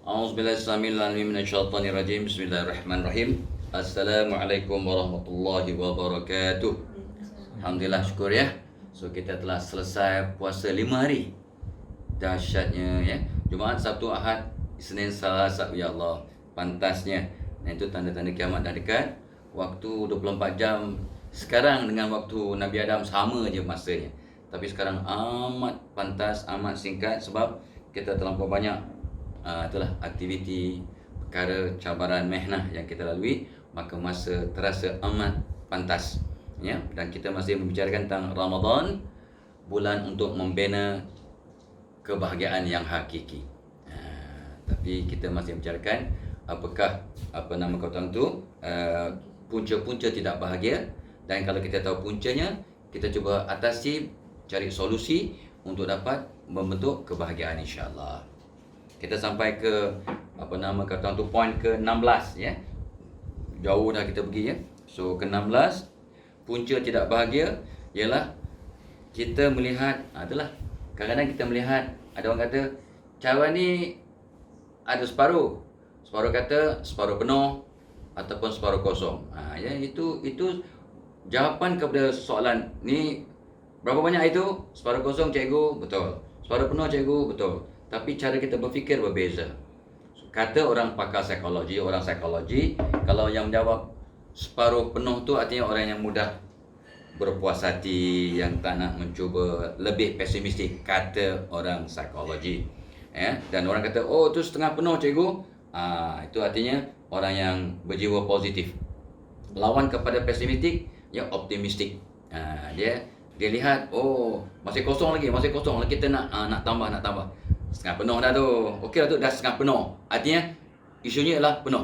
A'udzubillahiminasyaitonirrajim. Bismillahirrahmanirrahim. Assalamualaikum warahmatullahi wabarakatuh. Alhamdulillah, syukur ya. So kita telah selesai puasa 5 hari. Dahsyatnya ya. Jumaat, Sabtu, Ahad, Isnin, Selasa, ya Allah, pantasnya. Nah, itu tanda-tanda kiamat dah dekat. Waktu 24 jam sekarang dengan waktu Nabi Adam sama je masanya. Tapi sekarang amat pantas, amat singkat sebab kita terlampau banyak itulah aktiviti, perkara, cabaran, mehnah yang kita lalui, maka masa terasa amat pantas ya. Dan kita masih membicarakan tentang Ramadan, bulan untuk membina kebahagiaan yang hakiki. Tapi kita masih membicarakan apakah nama kau tu punca-punca tidak bahagia, dan kalau kita tahu puncanya, kita cuba atasi, cari solusi untuk dapat membentuk kebahagiaan, insya-Allah. Kita sampai ke poin ke-16 ya. Jauh dah kita pergi ya. So ke-16, punca tidak bahagia ialah kita melihat adalah kadang-kadang kita melihat ada orang kata cawan ni ada separuh. Separuh kata separuh penuh ataupun separuh kosong. Ya, itu jawapan kepada soalan ni, berapa banyak itu? Separuh kosong cikgu, betul. Separuh penuh cikgu, betul. Tapi cara kita berfikir berbeza. Kata orang pakar psikologi, kalau yang menjawab separuh penuh tu artinya orang yang mudah berpuas hati, yang tak nak mencuba, lebih pesimistik, kata orang psikologi. Ya, dan orang kata, oh tu setengah penuh cikgu, itu artinya orang yang berjiwa positif. Lawan kepada pesimistik, ya optimistik. Dia lihat, oh masih kosong lagi, kita nak tambah. Setengah penuh dah tu. Okey lah tu, dah setengah penuh. Artinya isunya ialah penuh.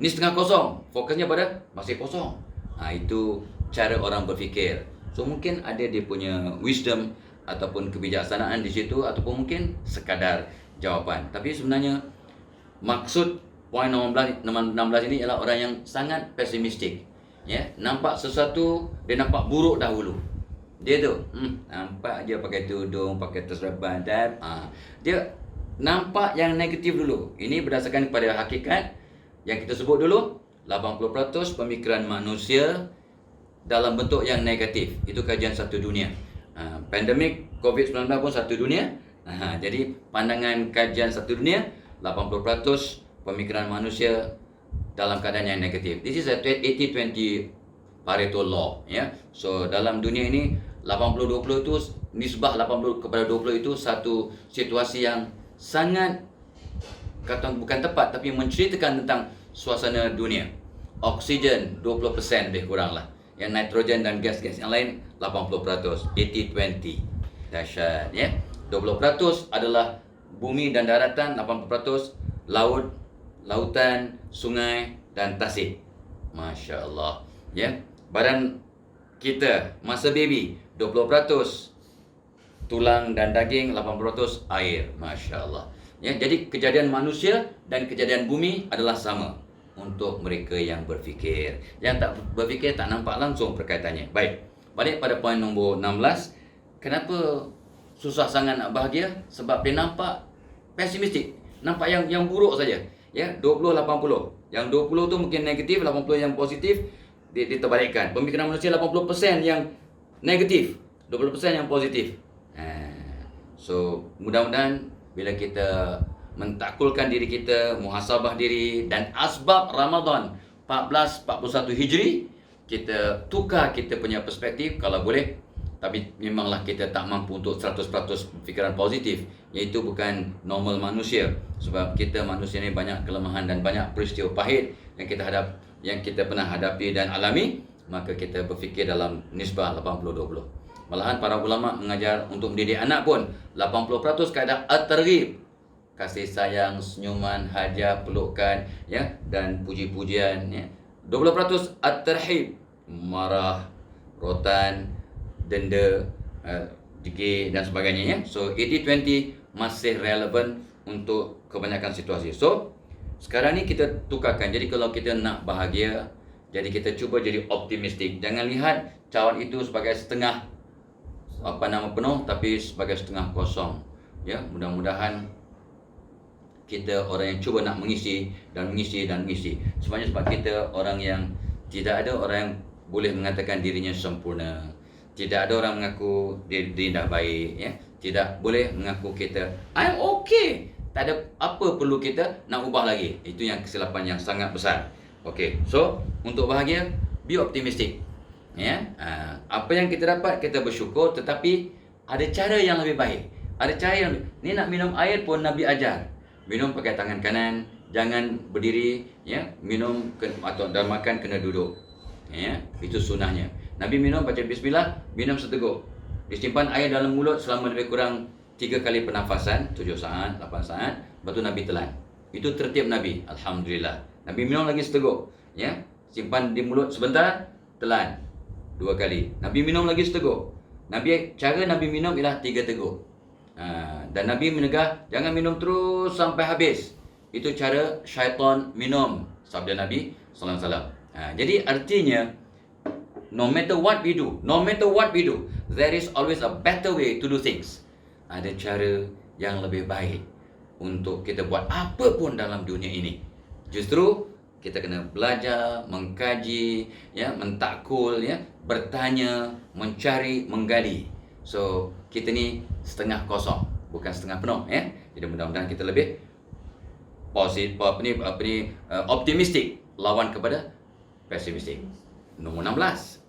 Ni setengah kosong, fokusnya pada masih kosong. Itu cara orang berfikir. So mungkin ada dia punya wisdom ataupun kebijaksanaan di situ, ataupun mungkin sekadar jawapan. Tapi sebenarnya maksud poin nombor 16 ini ialah orang yang sangat pesimistik. Ya, nampak sesuatu dia nampak buruk dahulu. Dia tu nampak dia pakai tudung, pakai terserban, dan dia nampak yang negatif dulu. Ini berdasarkan kepada hakikat yang kita sebut dulu, 80% pemikiran manusia dalam bentuk yang negatif. Itu kajian satu dunia. Pandemik COVID-19 pun satu dunia. Jadi pandangan kajian satu dunia, 80% pemikiran manusia dalam keadaan yang negatif. This is a 80-20 Pareto law ya. So dalam dunia ini 80-20 itu, nisbah 80 kepada 20 itu satu situasi yang sangat bukan tepat, tapi menceritakan tentang suasana dunia. Oksigen 20% lebih kurang lah. Yang nitrogen dan gas-gas yang lain 80%, 80-20. Dahsyat ya. 20% adalah bumi dan daratan, 80% laut, lautan, sungai dan tasik. Masya Allah ya. Badan kita masa baby 20% tulang dan daging, 80% air. Masya Allah ya. Jadi kejadian manusia dan kejadian bumi adalah sama untuk mereka yang berfikir. Yang tak berfikir tak nampak langsung perkaitannya. Baik, balik pada poin nombor 16. Kenapa susah sangat nak bahagia? Sebab dia nampak pesimistik, nampak yang buruk saja ya. 20-80. Yang 20 tu mungkin negatif, 80 yang positif. Diterbalikkan. Pemikiran manusia 80% yang negatif, 20% yang positif. So mudah-mudahan bila kita mentakulkan diri kita, muhasabah diri, dan asbab Ramadan 1441 Hijri, kita tukar kita punya perspektif kalau boleh. Tapi memanglah kita tak mampu untuk 100% fikiran positif, iaitu bukan normal manusia. Sebab kita manusia ni banyak kelemahan dan banyak peristiwa pahit yang kita pernah hadapi dan alami. Maka kita berfikir dalam nisbah 80-20. Malahan para ulama mengajar untuk mendidik anak pun 80% keadaan at-targhib, kasih sayang, senyuman, hadiah, pelukan ya, dan puji-pujian ya. 20% at-tarhib, marah, rotan, denda, degil dan sebagainya ya. So 80-20 masih relevan untuk kebanyakan situasi. So sekarang ni kita tukarkan. Jadi kalau kita nak bahagia, jadi kita cuba jadi optimistik. Jangan lihat cawan itu sebagai setengah penuh, tapi sebagai setengah kosong. Ya, mudah-mudahan kita orang yang cuba nak mengisi dan mengisi dan mengisi. Sebenarnya sebab kita orang yang tidak ada orang yang boleh mengatakan dirinya sempurna. Tidak ada orang mengaku diri dah baik, ya. Tidak boleh mengaku kita I'm okay. Tak ada apa perlu kita nak ubah lagi. Itu yang kesilapan yang sangat besar. Okey. So, untuk bahagia, be optimistic. Ya. Apa yang kita dapat kita bersyukur, tetapi ada cara yang lebih baik. Ada cara yang ni nak minum air pun Nabi ajar. Minum pakai tangan kanan, jangan berdiri, ya. Minum atau dan makan kena duduk. Ya, itu sunnahnya. Nabi minum baca bismillah, minum seteguk. Disimpan air dalam mulut selama lebih kurang 3 kali pernafasan, 7 saat, 8 saat, lepas tu Nabi telan. Itu tertib Nabi, alhamdulillah. Nabi minum lagi seteguk, ya. Simpan di mulut sebentar, telan 2 kali. Nabi minum lagi seteguk. Cara Nabi minum ialah 3 teguk. Dan Nabi menegah jangan minum terus sampai habis. Itu cara syaitan minum, sabda Nabi sallallahu alaihi wasallam. Jadi artinya no matter what we do, there is always a better way to do things. Ada cara yang lebih baik untuk kita buat apa pun dalam dunia ini. Justru kita kena belajar, mengkaji, ya, mentakul, ya, bertanya, mencari, menggali. So, kita ni setengah kosong, bukan setengah penuh, ya. Jadi mudah-mudahan kita lebih positif, optimistik lawan kepada pesimistik. Nombor 16.